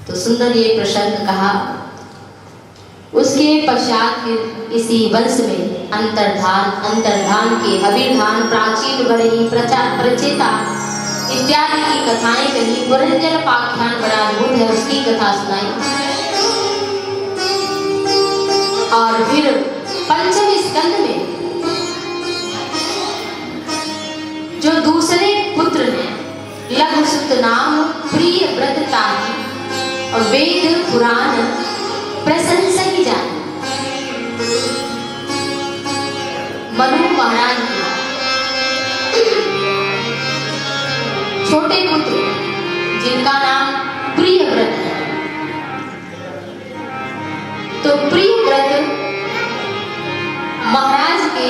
तो सुंदर ये प्रसंग कहा। उसके पश्चात फिर इसी वंश में अंतर्धान के हविर्धान प्राचीन बरही प्रचेता इत्यादि की कथाएं कही। पुरंजन पाख्यान बड़ा अद्भुत है, उसकी कथा सुनाई। और फिर पंचम स्कंद में जो दूसरे पुत्र हैं लघुसुत नाम प्रिय व्रतता और वेद पुराण प्रशंसा की जाती। मनु महाराज छोटे पुत्र जिनका नाम प्रियव्रत है, तो प्रियव्रत महाराज के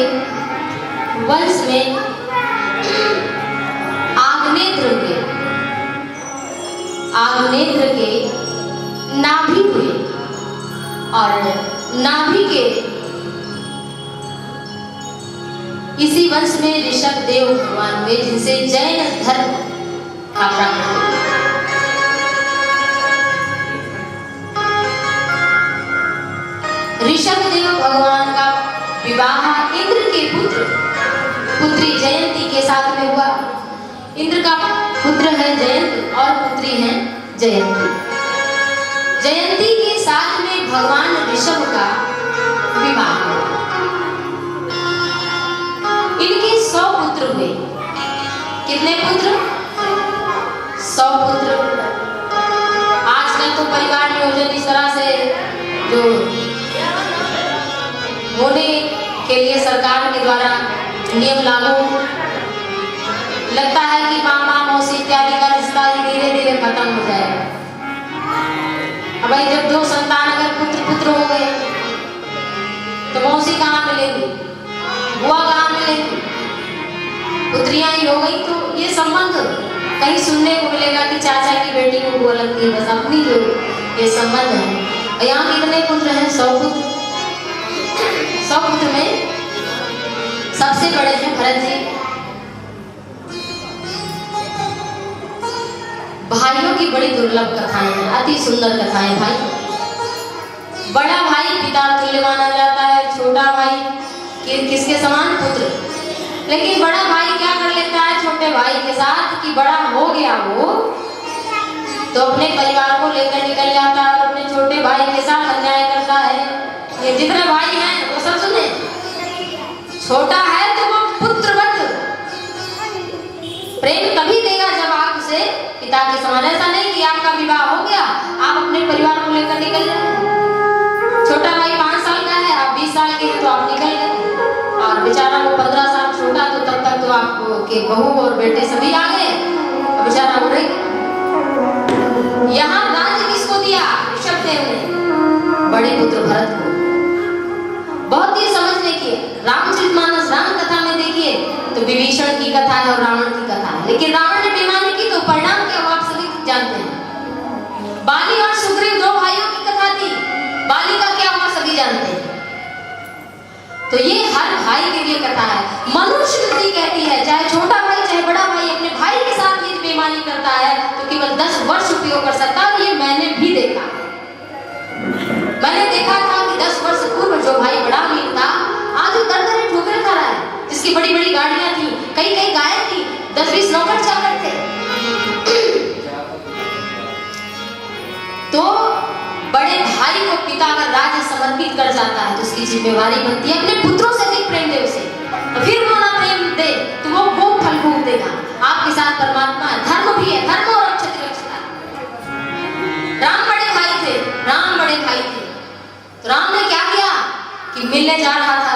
वंश में आग्नेत्र के नाभि हुए और नाभि के इसी वंश में ऋषभ देव भगवान हुए, जिनसे जैन धर्म का प्रारंभ हुआ। ऋषभ देव भगवान का विवाह इंद्र के पुत्री जयंती के साथ में हुआ। इंद्र का पुत्र है जयंत और पुत्री है जयंती। जयंती के साथ में भगवान ऋषभ का विवाह हुआ। इनके 100 पुत्र हुए। कितने पुत्र? 100 पुत्र। आजकल तो परिवार नियोजन इस तरह से जो होने के लिए सरकार के द्वारा नियम लागू, लगता है कि मामा मौसी इत्यादि का रिश्ता धीरे धीरे खत्म हो जाएगा। अब भाई जब 2 संतान अगर पुत्र हो गए तो मौसी कहाँ मिलेगी, बुआ कहाँ मिलेगी, पुत्रियां ही हो गई। तो ये संबंध कहीं सुनने को मिलेगा कि चाचा की बेटी को बुआ लगती है, बस अपनी जो ये संबंध है। यहाँ कितने पुत्र हैं? 100 पुत्र। 100 पुत्र में सबसे बड़े हैं भरत जी। भाइयों की बड़ी दुर्लभ कथाएं हैं, अति सुंदर कथाएं। भाई, बड़ा भाई पिता तुल्य माना जाता है, छोटा भाई किसके समान? पुत्र। लेकिन बड़ा भाई क्या कर लेता है छोटे भाई के साथ कि बड़ा हो गया वो तो अपने परिवार को लेकर निकल जाता है और अपने छोटे भाई के साथ अन्याय करता है। ये जितने भाई हैं वो सब सुने, छोटा है तो वो पुत्रवत प्रेम तभी देगा जब आप उसे पिता के समान। ऐसा नहीं कि आपका विवाह हो गया आप अपने परिवार को लेकर निकल जाए। छोटा भाई 5 साल का है, आप 20 साल के तो आप निकल गए और बेचारा वो 15 साल छोटा, तो तब तक तो आपको के बहू और बेटे सभी आ गए, बेचारा वो रह गया। यहाँ राज्य किसको दिया? ऋषभ देव ने बड़े पुत्र भरत को। बहुत ही समझने की रामचरितमानस राम कथा में देखिए तो विभीषण की कथा है और रावण की कथा है। लेकिन रावण ने बेईमानी की तो परिणाम क्या आप सभी जानते हैं। बाली और सुग्रीव 2 भाइयों की कथा थी, बाली का क्या हुआ सभी जानते हैं। तो ये हर भाई के लिए कथा है। मनुष्य कृति कहती है चाहे छोटा भाई चाहे बड़ा भाई अपने भाई के साथ यदि बेईमानी करता है तो केवल 10 वर्ष उपयोग कर सकता है। और ये मैंने भी देखा। मैंने देखा था कि 10 वर्ष पूर्व जो भाई बड़ा अमीर था आज वो दर-दर ठोकरें खा रहा है, जिसकी बड़ी-बड़ी गाड़ियां थी, कई गायें थी, 10-20 नौकर चाकर थे। तो बड़े भाई को पिता का राज्य समर्पित कर जाता है तो उसकी जिम्मेवारी बनती है अपने पुत्रों से अधिक प्रेम दे उसे। तो फिर वो ना प्रेम दे तो वो फल भोग देगा। आपके साथ परमात्मा है, धर्म भी है, धर्म और क्षत्रिय रक्षता। राम बड़े भाई थे तो राम ने क्या किया कि मिलने जा रहा था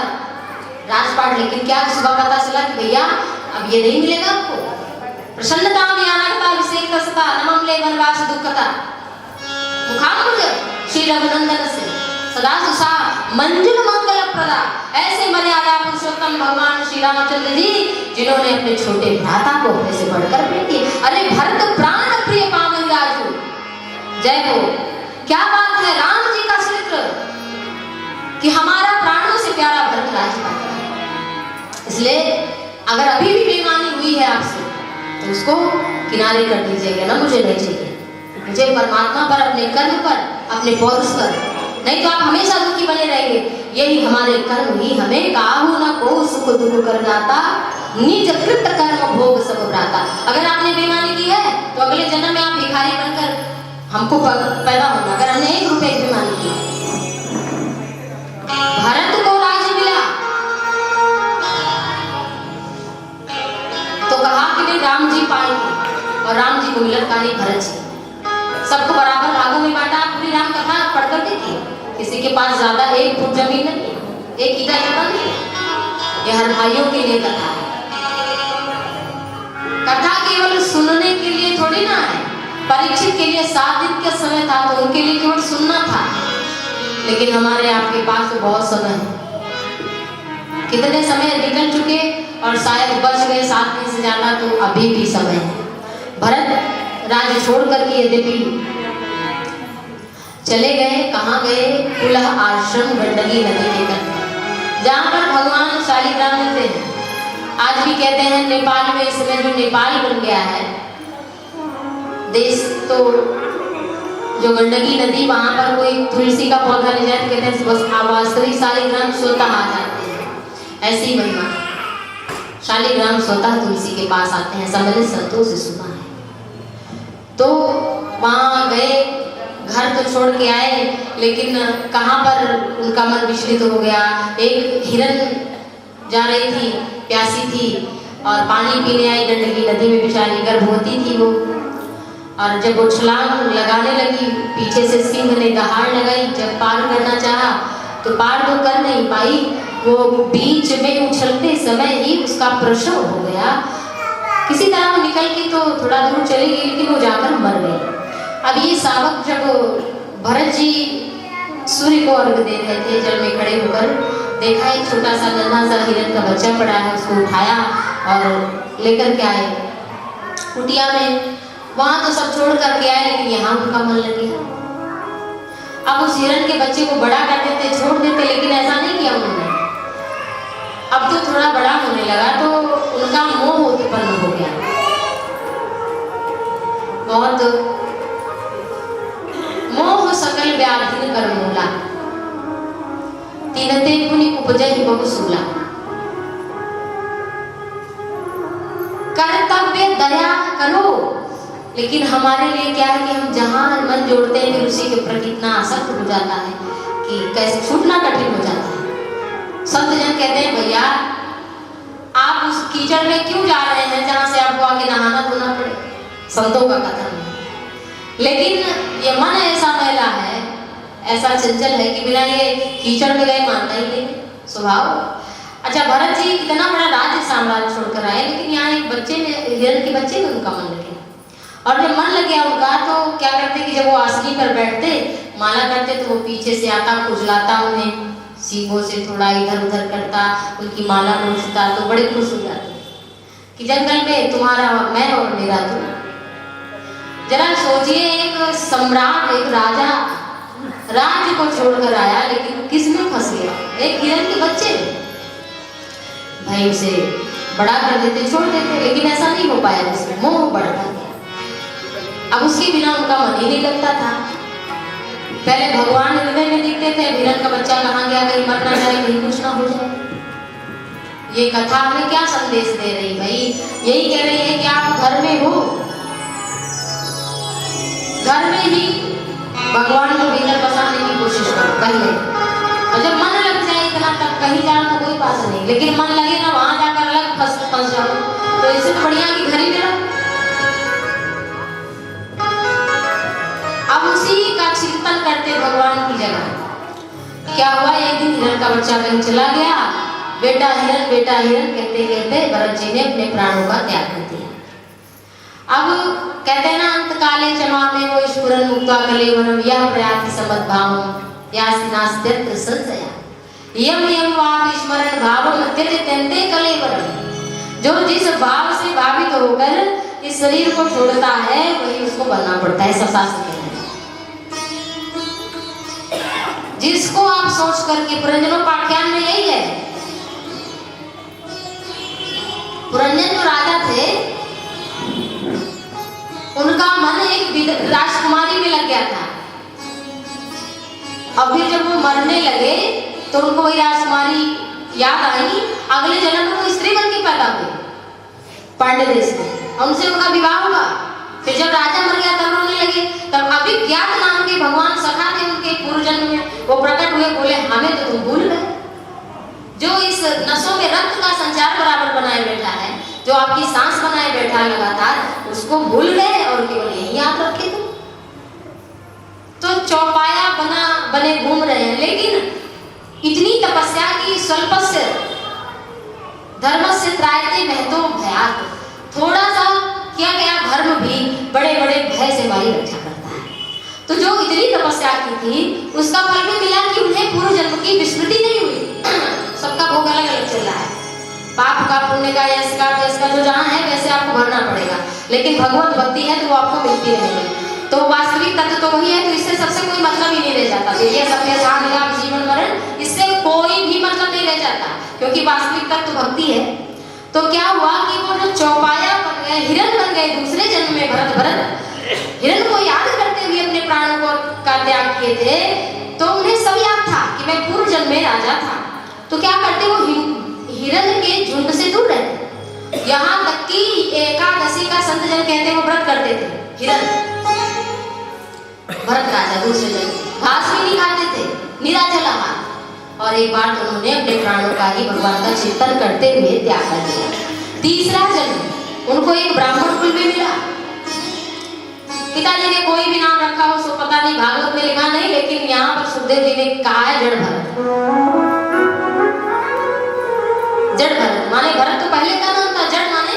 राजपाट, लेकिन क्या सुबह पता चला कि भैया अब ये नहीं मिलेगा आपको। प्रसन्नता में अनागता अभिषेक तस्ता नमम ले वनवास दुखता मुखामुख श्री रघुनंदन से सदा सुसा मंजुल मंगल प्रदा। ऐसे मर्यादा पुरुषोत्तम भगवान श्री रामचंद्र जी जिन्होंने अपने छोटे भ्राता को अपने से बढ़कर प्रेम किया। अरे भरत प्राण प्रिय पावन राजू, जय हो। क्या बात है, राम जी का चरित्र कि हमारा प्राणों से प्यारा भरत राज पाता है। इसलिए अगर अभी भी बेईमानी हुई है आपसे तो उसको किनारे कर दीजिएगा ना, मुझे नहीं चाहिए। मुझे परमात्मा पर, अपने कर्म पर, अपने पौरुष पर, नहीं तो आप हमेशा दुखी बने रहेंगे। यही हमारे कर्म ही हमें काहू न को सुख दुख कर जाता, निज कृत कर्म भोग सब भ्राता। अगर आपने बेईमानी की है तो अगले जन्म में आप भिखारी बनकर हमको पैदा होना। अगर हमने 1 रुपए की बेईमानी की, भरत को राज्य मिला तो कहा कि नहीं राम जी पाएंगे, और राम जी को मिला कहानी भरत जी। सबको बराबर भागों में बांटा। पूरी राम कथा पढ़कर देखिए, किसी के पास ज्यादा 1 फुट जमीन नहीं, 1 ईटा जगह नहीं। ये हर भाइयों के लिए कथा है। कथा केवल सुनने के लिए थोड़ी ना है। परीक्षित के लिए 7 दिन का समय था तो उनके लिए केवल सुनना था, लेकिन हमारे आपके पास तो बहुत समय है। कितने समय निकल चुके और शायद बच गए 7 दिन से ज्यादा, तो अभी भी समय है। भरत राज्य छोड़ करके यद्यपि चले गए, कहाँ गए? कुलह आश्रम गंडकी नदी के तट, जहाँ पर भगवान शालिग्राम रहते हैं। आज भी कहते हैं नेपाल में, इस समय जो नेपाल बन गया है देश, तो जो गंडकी नदी, वहां पर कोई तुलसी का पौधा ले जाए तो कहते हैं बस वास्तविक शालिग्राम स्वतः आ जाते हैं। ऐसी महिमा, शालिग्राम स्वतः तुलसी के पास आते हैं, सम्मिलित संतों से सुना है। तो वहां गए, घर तो छोड़ के आए, लेकिन कहाँ पर उनका मन विचलित हो गया। एक हिरन जा रही थी, प्यासी थी और पानी पीने आई गंडकी नदी में, बेचारी गर्भवती थी वो। और जब वो छलांग लगाने लगी, पीछे से सिंह ने दहाड़ लगाई। जब पार करना चाहा तो पार तो कर नहीं पाई, वो बीच में उछलते समय ही उसका प्रसव हो गया। किसी तरह वो निकल के तो थोड़ा दूर चली गई, लेकिन वो जाकर मर गई। अब ये शावक जब भरत जी सूर्य को अर्घ दे रहे थे, जल में खड़े होकर देखा एक छोटा सा नन्हा सा हिरन का बच्चा पड़ा है, उसको उठाया और लेकर के आए कुटिया में। वहां तो सब छोड़ करके आए, लेकिन यहाँ उनका मन लग गया। अब उस हिरन के बच्चे को बड़ा कर देते, छोड़ देते, लेकिन ऐसा नहीं किया उन्होंने। अब तो थोड़ा बड़ा होने लगा तो उनका मोह उत्पन्न हो गया। बहुत मोह सकल व्याधिन कर मूला, तीनते पुनि उपजहि बहुसूला। कर्तव्य दया करो, लेकिन हमारे लिए क्या है कि हम जहां मन जोड़ते हैं फिर उसी के प्रति इतना आसक्त हो जाता है कि कैसे छूटना कठिन हो जाता है। संत जन कहते हैं भैया आप उस कीचड़ में क्यों जा रहे हैं जहां से आपको आके नहाना धोना पड़े, संतों का कथन है। लेकिन ये मन ऐसा मैला है, ऐसा चंचल है कि बिना ये कीचड़ में गए मानना ही नहीं स्वभाव। अच्छा, भरत जी इतना बड़ा राज्य साम्राज्य छोड़कर आए, लेकिन यहाँ एक बच्चे ने, हिरन के बच्चे में उनका मन लगे। और जब मन लग गया उनका तो क्या करते कि जब वो आसनी पर बैठते माला करते तो वो पीछे से आता, खुजलाता उन्हें, सींगों से थोड़ा इधर उधर करता, उनकी माला नोचता, तो बड़े खुश हो जाते कि जंगल में तुम्हारा मैं और मेरा तुम। जरा सोचिए, एक सम्राट, एक राजा राज्य को छोड़कर आया, लेकिन किसमें फंस गया? एक हिरन के बच्चे। भाई उसे बड़ा कर देते, छोड़ देते, लेकिन ऐसा नहीं हो पाया, उसमें मोह बढ़ता गया। अब उसके बिना उनका मन ही नहीं लगता था। पहले भगवान हृदय में दिखते थे, हिरन का बच्चा कहाँ गया, कहीं मर ना जाए, कहीं कुछ ना हो जाए। ये कथा हमें क्या संदेश दे रही भाई? यही कह रही है कि आप घर में हो, घर में ही भगवान को भीतर बसाने की कोशिश करो पहले, और जब मन लग जाए इतना तक कहीं जाना तो कोई बात नहीं, लेकिन मन लगे ना वहां जाकर अलग फंस जाओ, तो इससे बढ़िया कि घर ही में रहो। अब उसी का चिंतन करते भगवान की जगह क्या हुआ, एक दिन हिरन का बच्चा कहीं चला गया, बेटा हिरन कहते कहते भरत जी ने अपने प्राणों का त्याग कर दिया। अब कहते हैं ना, अंत काले चमा में वो स्फुरन मुक्ता कलेवरम यह प्रयाति समद्भावम यासिनास्त्यत्र संशया यम यम वाप स्मरण भावम त्यजते कलेवरम। जो जिस भाव से भावित होकर इस शरीर को छोड़ता है वही उसको बनना पड़ता है, सब शास्त्र कहते हैं। जिसको आप सोच करके, पुरंजनों पाठ्यान में यही है, पुरंजन जो राजा थे उनका मन एक राजकुमारी में लग गया था। अब फिर जब वो मरने लगे तो उनको वही राजकुमारी याद आई। अगले जन्म में वो स्त्री बन के पैदा हुई पांड्य देश में, उनसे उनका विवाह हुआ। फिर जब राजा मर गया तब रोने लगे। तब अभिज्ञात नाम के भगवान सखा थे उनके पूर्व जन्म में, वो प्रकट हुए, बोले हमें तो तुम भूल गए। जो इस नसों में रक्त का संचार बराबर बनाए बैठा है, जो आपकी सांस बनाए बैठा है लगातार, उसको भूल गए और केवल यही याद रखे थे। तो चौपाया बने घूम रहे हैं। लेकिन इतनी तपस्या की स्वल्पस्य धर्मस्य त्रायते महतो भयात्, थोड़ा सा किया गया धर्म भी बड़े बड़े भय से हमारी रक्षा करता है। तो जो इतनी तपस्या की थी उसका फल भी मिला कि उन्हें पूर्व जन्म की विस्मृति नहीं हुई। सबका भोग अलग अलग चल रहा है, पाप का, पुण्य का, यश का जो जहाँ है वैसे आपको भरना पड़ेगा, लेकिन भगवत भक्ति है तो वो आपको मिलती रहेगी। तो वास्तविक तत्व तो वही है, तो इससे सबसे कोई मतलब ही नहीं रह जाता। ये सत्य सांग लाभ जीवन मरण, इससे कोई भी मतलब नहीं रह जाता, क्योंकि वास्तविक तत्व तो भक्ति है। तो क्या हुआ कि वो जो चौपाया बन गए, हिरण बन गए दूसरे जन्म में। भरत हिरण को याद करते हुए अपने प्राणों को का त्याग किए थे, तो उन्हें सब याद था कि मैं पूर्व जन्म में राजा था। तो क्या करते, वो हिरण के झुंड से दूर रहते। यहाँ तक कि एकादशी का संत जन कहते वो व्रत करते थे। हिरण भरत राजा दूसरे जन्म घास भी नहीं खाते थे, निराजल आहार। और एक बार तो उन्होंने अपने प्राणों का ही भगवान का चिंतन करते हुए त्याग कर दिया। तीसरा जन्म उनको एक ब्राह्मण कुल में मिला। पिताजी ने कोई भी नाम रखा हो, सो पता नहीं, भागवत में लिखा नहीं, लेकिन यहाँ पर सुखदेव जी ने कहा है जड़ भरत। जड़ भरत माने, भरत तो पहले का नाम था, जड़ माने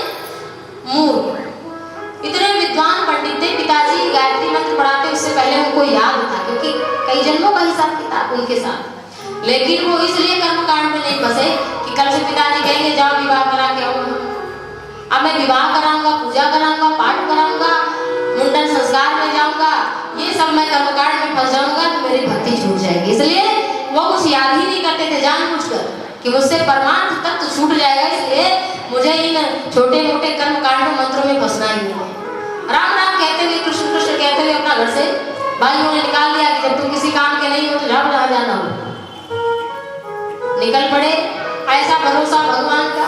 मूर्ख। इतने विद्वान पंडित थे, पिताजी गायत्री मंत्र पढ़ाते उससे पहले उनको याद था, क्योंकि कई जन्मों का हिसाब किताब उनके साथ। लेकिन वो इसलिए कर्मकांड में नहीं फंसे कि कल से पिताजी कहेंगे जाओ विवाह करा के आओ। अब मैं विवाह कराऊंगा, पूजा कराऊंगा, पाठ कराऊंगा, मुंडन संस्कार में जाऊंगा, ये सब मैं कर्मकांड में फंस जाऊंगा तो मेरी भक्ति छूट जाएगी। इसलिए वो कुछ याद ही नहीं करते थे जानबूझकर कि मुझसे परमार्थ तत्व छूट जाएगा, इसलिए मुझे इन छोटे मोटे कर्मकांड मंत्रों में फंसना ही नहीं है। राम राम कहते हुए, कृष्ण कृष्ण कहते हुए अपना घर से भाइयों ने निकाल दिया कि जब तुम किसी काम के नहीं हो तो जाओ जहाँ जाना हो। निकल पड़े। ऐसा भरोसा भगवान का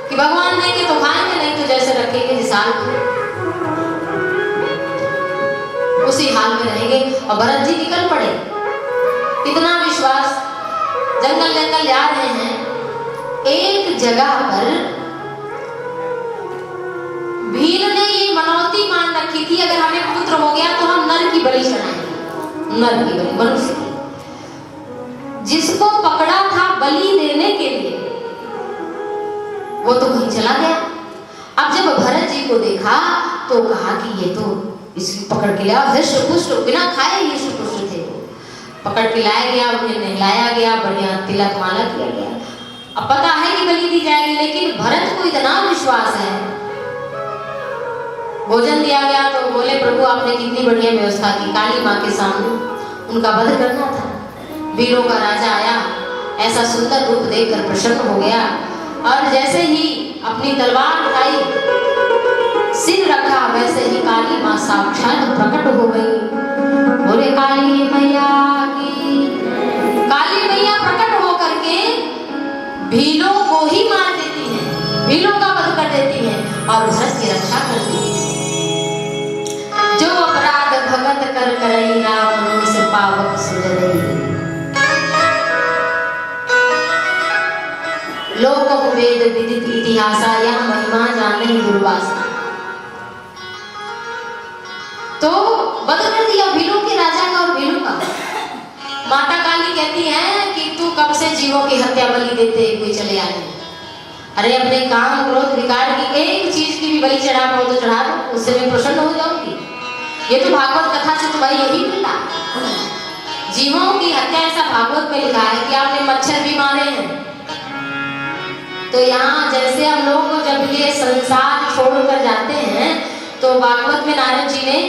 कि भगवान देंगे तो खाएंगे, नहीं तो जैसे रखेंगे जिस हाल में उसी हाल में रहेंगे। और भरत जी निकल पड़े, इतना विश्वास, जंगल जंगल जा रहे हैं। एक जगह पर भील ने ये मनौती मान रखी थी, अगर हमें पुत्र हो गया तो हम नर की बलि चढ़ाएंगे। नर की बलि, मनुष्य की। जिसको पकड़ा था बलि देने के लिए वो तो कहीं चला गया। अब जब भरत जी को देखा तो कहा कि ये तो इसकी पकड़ के लाया, हृष्ट पुष्ट बिना खाए ही पुष्ट थे। पकड़ के लाया गया, उन्हें नहलाया गया, बढ़िया तिलक माला किया गया। अब पता है कि बलि दी जाएगी, लेकिन भरत को इतना विश्वास है। भोजन दिया गया तो बोले प्रभु आपने कितनी बढ़िया व्यवस्था की, काली माँ के सामने उनका वध करना था। वीरों का राजा आया, ऐसा सुंदर रूप देखकर प्रसन्न हो गया, और जैसे ही अपनी तलवार उठाई, सिर रखा, वैसे ही काली माँ साक्षात प्रकट हो गई। बोले काली मैया की। काली मैया प्रकट होकर के भीलों को ही मार देती है, भीलों का वध कर देती है और भरत की रक्षा करती है। जो अपराध भगत कर करई, राम से पावक सुजरई। लोक वेद विदित इतिहासा, यह महिमा जाने दुर्वासा। तो वध कर दिया भीलों के राजा का और भीलों का। माता काली कहती है कि तू कब से जीवों की हत्या बलि देते हुए चले आए। अरे अपने काम क्रोध विकार की एक चीज की भी बलि चढ़ा पाओ तो चढ़ा दो, उससे मैं प्रसन्न हो जाऊंगी। ये तो भागवत कथा से तुम्हारी यही मिला। जीवों की हत्या ऐसा भागवत में लिखा है कि आपने मच्छर भी मारे हैं। तो यहाँ जैसे हम लोग जब ये संसार छोड़कर जाते हैं तो भागवत में नारद जी ने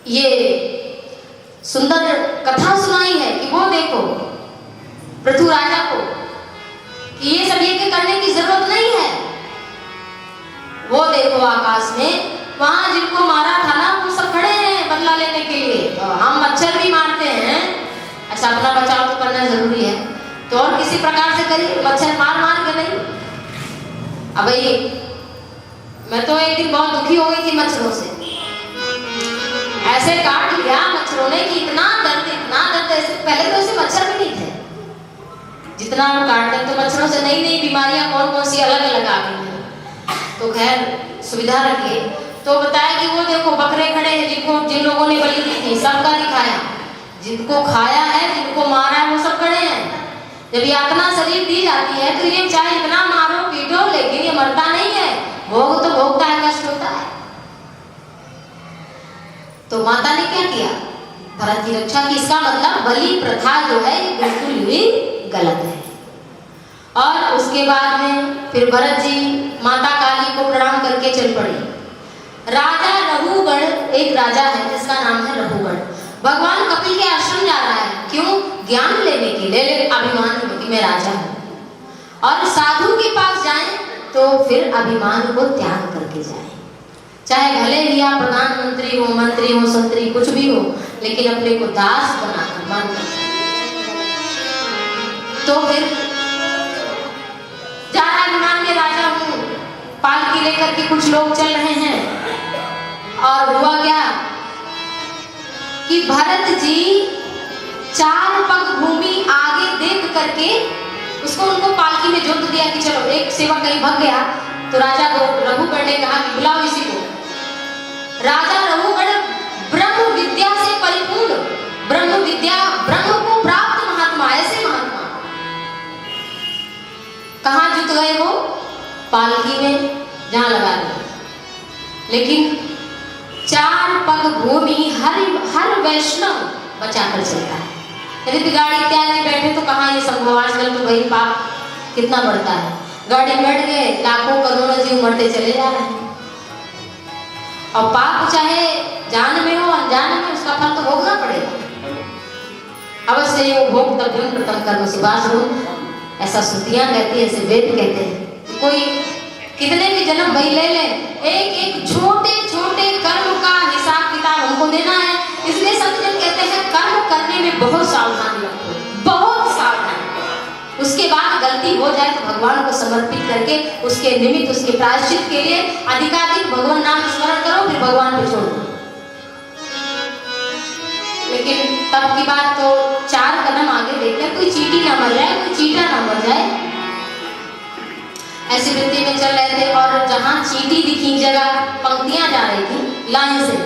ये सुंदर कथा सुनाई है कि वो देखो पृथु राजा को कि ये सब यज्ञ करने की जरूरत नहीं है। वो देखो आकाश में वहां जिनको मारा था ना वो सब खड़े हैं बदला लेने के लिए। हम मच्छर भी मारते हैं, अच्छा अपना बचाव तो करना जरूरी है, तो और किसी प्रकार से करिए, मच्छर मार मार के नहीं। अब भाई मैं तो एक दिन बहुत दुखी हो गई थी मच्छरों से, ऐसे काट लिया मच्छरों ने कि इतना दर्द ऐसे, पहले तो ऐसे मच्छर भी नहीं थे जितना हम काटते हैं, तो मच्छरों से नई नई बीमारियां कौन कौन सी अलग अलग आ गई हैं। तो खैर सुविधा रखिए। तो बताया कि वो देखो बकरे खड़े हैं जिन लोगों ने बलि दी थी, सबका दिखाया, जिनको खाया है जिनको मारा है वो सब खड़े हैं। जब यातना शरीर दी जाती है तो ये चाहे इतना मारो पीटो लेकिन ये मरता नहीं है, भोग तो भोगता है, कष्ट होता है। तो माता ने क्या किया, भरत की रक्षा की। इसका मतलब बलि प्रथा जो है ये बिल्कुल ही गलत है। और उसके बाद में फिर भरत जी माता काली को प्रणाम करके चल पड़े। राजा रघुगण, एक राजा है जिसका नाम है रघुगण, भगवान कपिल के आश्रम जा रहा है, क्यों, ज्ञान लेने के लिए, अभिमान कि मैं राजा हूं। और साधु के पास जाएं तो फिर अभिमान को त्याग करके जाएं, चाहे भले ही आप प्रधानमंत्री हो, मंत्री हो, संतरी कुछ भी हो, लेकिन अपने को दास बनाकर मानकर। तो फिर जा रहा अभिमान में राजा हूं, पालकी लेकर के कुछ लोग चल रहे हैं, और हुआ क्या कि भरत जी 4 पग भूमि आगे देख करके उसको उनको पालकी में जोत दिया कि चलो, एक सेवक कहीं भाग गया तो राजा रघुगण ने कहा कि बुलाओ इसी को। राजा रघुगण ब्रह्म विद्या से परिपूर्ण, ब्रह्म विद्या, ब्रह्म को प्राप्त महात्मा, ऐसे महात्मा कहां जुट गए वो, पालकी में जहां लगा दिया। लेकिन 4 पग भूमि हर वैष्णव बचाकर चलता है। यदि गाड़ी इत्यादि बैठे तो कहाँ ये संभव, आजकल तो भाई पाप कितना बढ़ता है, गाड़ी बैठ गए लाखों करोड़ों जीव मरते चले जा रहे हैं। और पाप चाहे जान में हो अनजान में, उसका फल तो भोगना पड़ेगा अवश्य। वो भोग तब प्रथम कर्म सुभाष हो, ऐसा श्रुतियां कहती है, ऐसे वेद कहते हैं। कोई कितने भी जन्म भाई ले ले, एक एक छोटे छोटे कर्म का हिसाब किताब हमको देना है। इसलिए सब जन कहते हैं कर्म करने में बहुत सावधानी रखो, बहुत सावधानी। उसके बाद गलती हो जाए तो भगवान को समर्पित करके उसके निमित्त, उसके प्रायश्चित के लिए अधिकाधिक भगवान नाम स्मरण करो, फिर भगवान को छोड़ो। लेकिन तब की बात तो 4 कदम आगे देखते, कोई चींटी ना मर जाए, कोई चींटा ना मर जाए, ऐसी वृत्ति में चल रहे थे। और जहां चींटी दिखी जगह पंक्तियां जा रही थी लाइन से।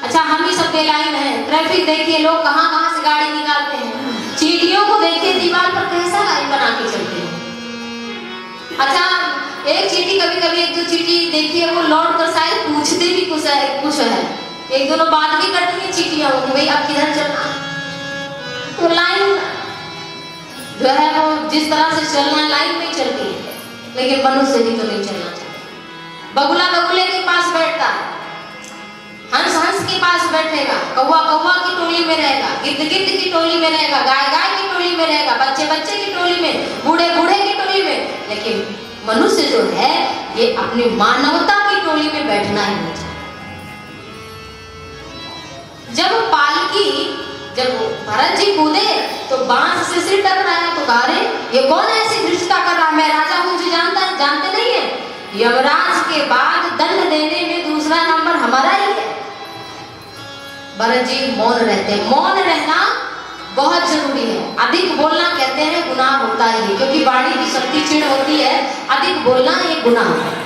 अच्छा हम ही सब बेलाइन है, ट्रैफिक देखिए, लोग कहां कहां से गाड़ी निकालते हैं, चींटियों को देखिए दीवार पर कैसा लाइन बना के चलते हैं। अच्छा एक चींटी, कभी कभी एक दो चींटी देखिए वो लौट कर शायद पूछते भी कुछ है, एक दोनों बात भी करती है चींटियां होती, भाई आप किधर चलना। तो लाइन जो है वो जिस तरह से चलना लाइन में चलती है, लेकिन मनुष्य भी तो नहीं चलना चाहिए। बगुला बगुले के पास बैठता है, हंस हंस के पास बैठेगा, कौवा कौवा की टोली में रहेगा, गिद्ध गिद्ध की टोली में रहेगा, गाय गाय की टोली में रहेगा, बच्चे बच्चे की टोली में, बूढ़े बूढ़े की टोली में। लेकिन मनुष्य जो है ये अपनी मानवता की टोली में बैठना ही नहीं चाहिए। जब भरत जी कूदे तो बांस से सिर टकराया, तो कहा रे ये कौन ऐसी धृष्टता कर रहा, मैं राजा हूं, मुझे जानते नहीं है। यमराज के बाद दंड देने में दूसरा नंबर हमारा ही है। भरत जी मौन रहते हैं, मौन रहना बहुत जरूरी है। अधिक बोलना कहते हैं गुनाह होता ही है, क्योंकि वाणी की शक्ति क्षीण होती है, अधिक बोलना ये गुनाह है।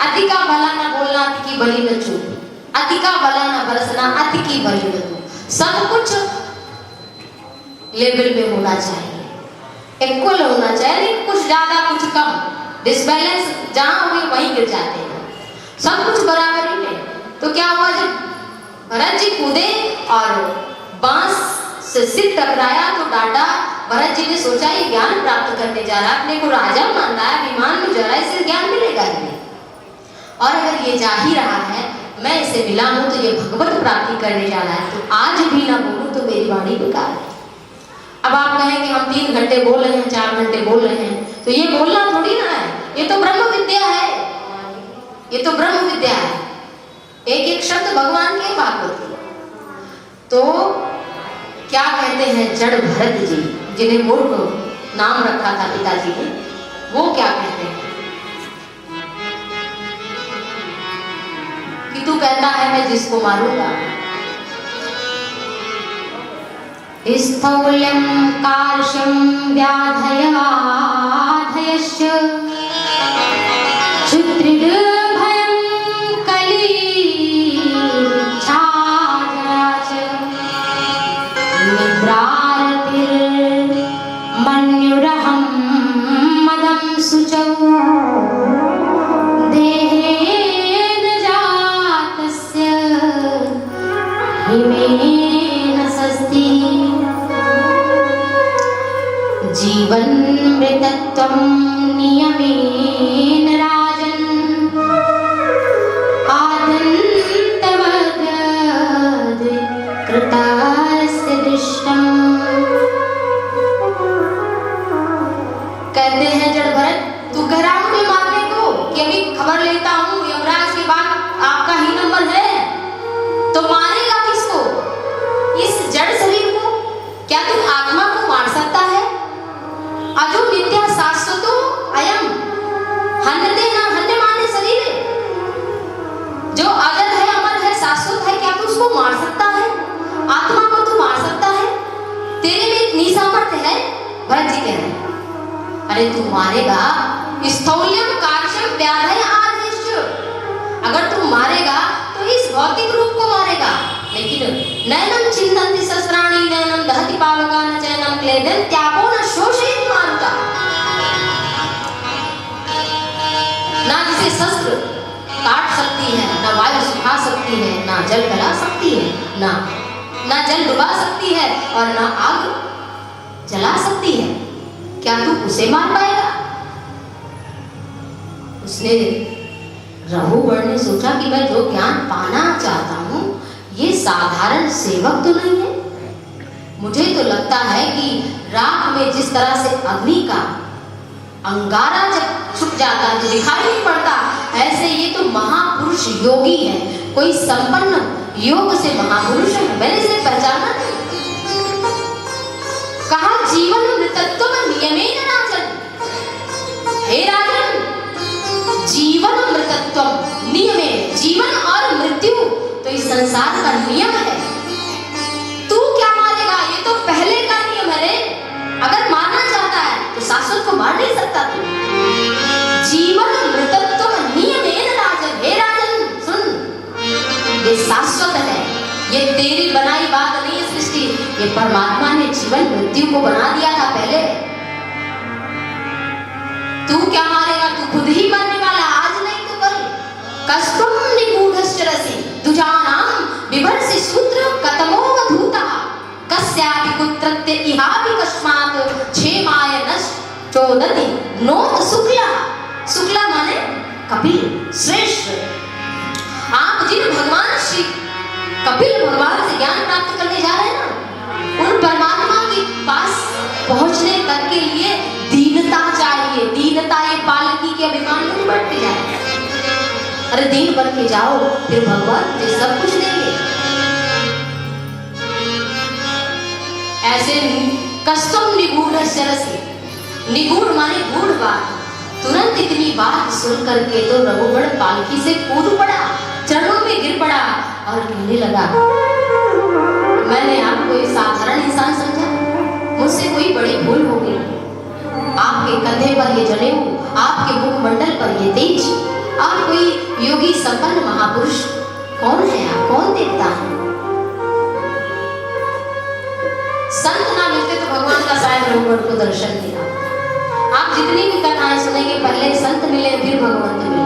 अधिका भला न बोलना, अति की बलि न चूक, अति का भला न बरसना, अति की बलि न दूं। सब कुछ लेवल में होना चाहिए, इक्वल होना चाहिए, कुछ ज्यादा कुछ कम, डिसबैलेंस जहां हुए वहीं गिर जाते हैं। सब कुछ बराबरी में। तो क्या हुआ, जब भरत जी कूदे और बांस से सिर टकराया तो डांटा। भरत जी ने सोचा ये ज्ञान प्राप्त करने जा रहा है, अपने को राजा मान रहा है, अभिमान में जा रहा है, इसे ज्ञान मिलेगा ही नहीं। और अगर ये जा ही रहा है, मैं इसे मिला हूं तो ये भगवत प्राप्ति करने जा रहा है, तो आज भी ना बोलूं तो मेरी वाणी बेकार है। अब आप कहें कि हम 3 घंटे बोल रहे हैं, 4 घंटे बोल रहे हैं, तो ये बोलना थोड़ी ना है, ये तो ब्रह्म विद्या है, ये तो ब्रह्म विद्या है, एक एक शब्द भगवान की बात होती है। तो क्या कहते हैं जड़ भरत जी, जिन्हें मूर्ख नाम रखा था पिताजी ने, वो क्या कहते हैं कि तू कहता है मैं जिसको मारूंगा। स्थौल्यं कार्श्यं व्याधयाधयश्च क्षुद्रिदभयं कलीच्छाजराच निद्रारतिर्मन्युरहं मदं शुचौ देहेन जातस्य हिमेन सस्ति जीवन मृतत्वं नियमेन राजन् आदन्तवद् कृतस्य दृष्टम्। कहते हैं जड़ भरत, तू कह रहा हूं मैं मारने को कि अभी खबर लेता हूं यमराज के बाद आपका ही नंबर है, तो मारेगा किसको? इस जड़ शरीर को? क्या तू आत्मा को मार सकता है? अजो नित्य शाश्वतो अयम हन्यते न हन्यमाने शरीर, जो अजर है, अमर है, शाश्वत है, क्या तू उसको मार सकता है? आत्मा को तू मार सकता है? तेरे में इतनी सामर्थ्य है? भरत जी कह रहे हैं अरे तू मारेगा। स्थौल्यम कार्श्यम व्याधयाधयश्च, अगर तू मारेगा तो इस भौतिक रूप को मारेगा, लेकिन नैनम छिन्दन्ति शस्त्राणि नैनम दहति पावका न चैनम क्लेदं त्यागो न शोषयति मारुता। ना जिसे शस्त्र काट सकती है, ना वायु सुखा सकती है, ना जल गला सकती है, ना जल डुबा सकती है और ना आग जला सकती है, क्या तू उसे मार पाएगा? उसने रघुवर ने सोचा कि मैं जो ज्ञान पाना चाहता हूं ये साधारण सेवक तो नहीं है। मुझे तो लगता है कि राख में जिस तरह से अग्नि का अंगारा जब छुप जाता है तो दिखाई नहीं पड़ता, ऐसे ये तो महापुरुष योगी है, कोई संपन्न योग से महापुरुष है, मैंने इसे पहचाना नहीं। कहा जीवन मृतत्व नियमेन राजन, हे राजन जीवन मृतत्व नियमेन, जीवन और मृत्यु तो इस संसार का नियम है। तू क्या मानेगा? ये तो पहले का नियम है रे। अगर मानना चाहता है तो शाश्वत को मार नहीं सकता तू। जीवन मृतत्व नियमेन राजन, हे राजन सुन, ये शाश्वत है, ये तेरी बनाई बात नहीं है सृष्टि, ये परमात्मा ने जीवन मृत्यु को बना दिया था पहले। तू क्या मारेगा? तू खुद ही मरने वाला, आज नहीं तो कल। कस्तुम निगूढ़श्चरसि दुजानां बिभर्षि शूद्र कतमो वधूतः कस्यापि कुत्रत्य इहापि कस्मात् क्षेमाय नश्चोदति नोत शुक्ला। शुक्ला माने कपिल श्रेष्ठ। आप जिन भगवान श्री कपिल भगवान से ज्ञान प्राप्त करने जा रहे हैं ना, उन परमात्मा के पास पहुंचने तक के लिए दीनता चाहिए। दीनता ये पालकी के अभिमान में नहीं बढ़ते जाए। अरे दीन बन के जाओ, फिर भगवान तुझे सब कुछ देंगे। ऐसे कस्तुम निगूढ़श्चरसि, निगूढ़ माने गूढ़ बात। तुरंत इतनी बात सुन करके तो रघुवर पालकी से कूद पड़ा, चरणों में गिर पड़ा और कहने लगा मैंने आपको एक साधारण इंसान समझा, मुझसे कोई बड़ी भूल हो गई। आपके कंधे पर ये जनेऊ, आपके मुखमंडल पर ये तेज, आप कोई योगी संपन्न महापुरुष कौन है? आप कौन देखता है? संत ना मिलते तो भगवान का शायद रघुवर को दर्शन दिया। आप जितनी भी कथाएं सुनेंगे, पहले संत मिले फिर भगवंत मिले।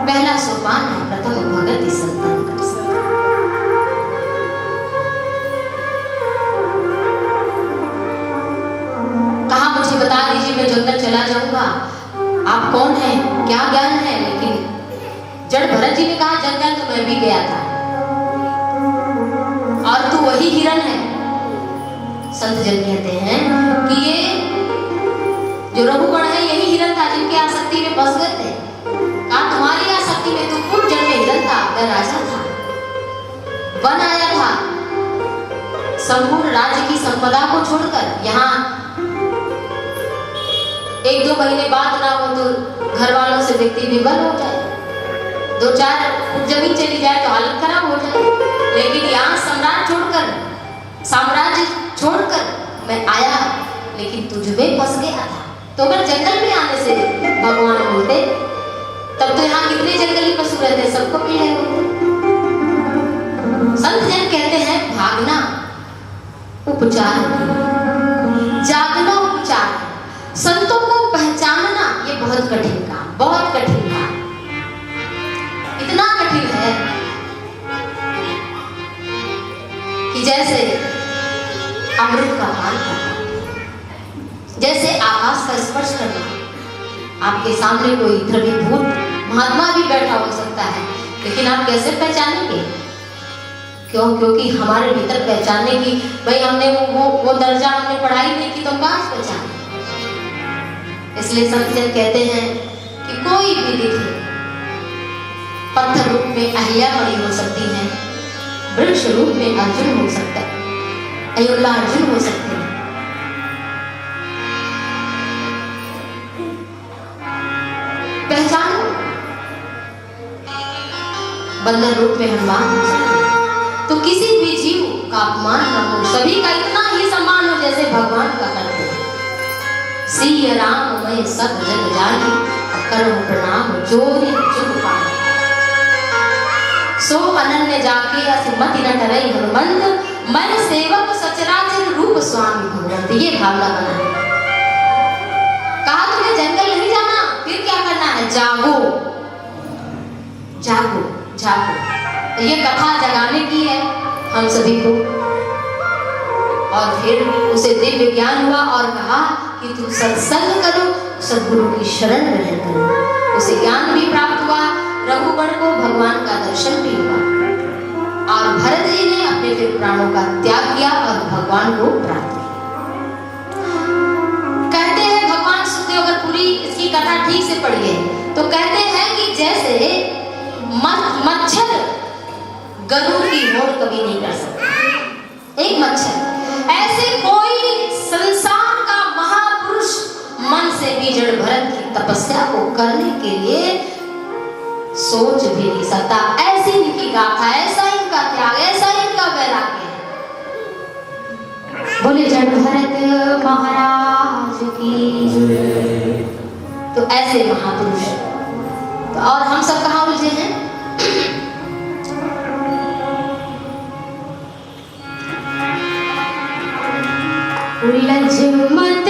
पहला सोपान है प्रथम भगति संतन कर। कहा मुझे बता दीजिए, मैं जंगल चला जाऊंगा, आप कौन हैं, क्या ज्ञान है? लेकिन जड़ भरत जी ने कहा जंगल तो मैं भी गया था और तू वही हिरण है। संत जन कहते हैं कि ये जो रघुगण है यही हिरण था जिनके आसक्ति में फंस गए थे। कहा तुम्हारी आसक्ति उस जन्म में हिरण था, वह राजा था, वन आया था, संपूर्ण राज्य की संपदा को छोड़कर यहाँ 1-2 महीने बाद ना हो तो घर वालों से व्यक्ति विवल हो जाए, 2-4 जमीन चली जाए तो हालत खराब हो जाए। लेकिन यहाँ साम्राज्य छोड़कर मैं आया, लेकिन तुझ में फंस गया था। तो अगर जंगल में आने से भगवान बोलते तब तो यहाँ कितने जंगली पशु रहते, सबको पीड़े होते। संत जन कहते हैं भागना उपचार, जागना उपचार, संतों को पहचानना ये बहुत कठिन काम, बहुत कठिन काम, इतना कठिन है कि जैसे अमृत का पान करना, जैसे आकाश का स्पर्श करना। आपके सामने कोई द्रवीभूत महात्मा भी बैठा हो सकता है, लेकिन आप कैसे पहचानेंगे? क्यों? क्योंकि हमारे भीतर पहचानने की, भाई हमने वो दर्जा हमने पढ़ाई नहीं की तो हम कहाँ पहचाने। इसलिए संत जन कहते हैं कि कोई भी दिखे, पत्थर रूप में अहिल्यामणि हो सकती है, वृक्ष रूप में अर्जुन हो सकता है, अयोध्या अर्जुन हो सकते हैं, पहचानो। बंदर रूप में हनुमान हो सकते हैं। तो किसी भी जीव का अपमान न हो, सभी का इतना ही सम्मान हो जैसे भगवान का करते हैं। सिय राम मैं सब जग जानी, करो प्रणाम जोरि जुग पाए, सो अनन्य जाके असुमति न टरई हनुमंत, मन सेवक सचराचर रूप स्वामी भगवंत। ये भावना बना है। कहा तुम्हें जंगल नहीं जाना, फिर क्या करना है? जागो जागो जागो। ये कथा जगाने की है हम सभी को। और फिर उसे दिव्य ज्ञान हुआ और कहा कि तू सत्संग करो, सद्गुरु की शरण ग्रहण करो। उसे ज्ञान भी प्राप्त हुआ, रघुगण को भगवान का दर्शन भी हुआ, और भरत जी ने अपने फिर प्राणों का त्याग किया और भगवान को प्राप्त किया। कहते हैं भगवान सुखदेव, अगर पूरी इसकी कथा ठीक से पढ़िए तो कहते हैं कि जैसे मच्छर गरुड़ की होड़ कभी नहीं कर सकता, एक मच्छर, ऐसे कोई संसार का महापुरुष मन से भी जड़ भरत की तपस्या को करने के लिए सोच भी नहीं सकता। ऐसी इनकी गाथा, ऐसा इनका त्याग, ऐसा इनका वैराग्य है। बोले जड़ भरत महाराज की। तो ऐसे महापुरुष, तो और हम सब कहाँ उलझे हैं? उलझ मत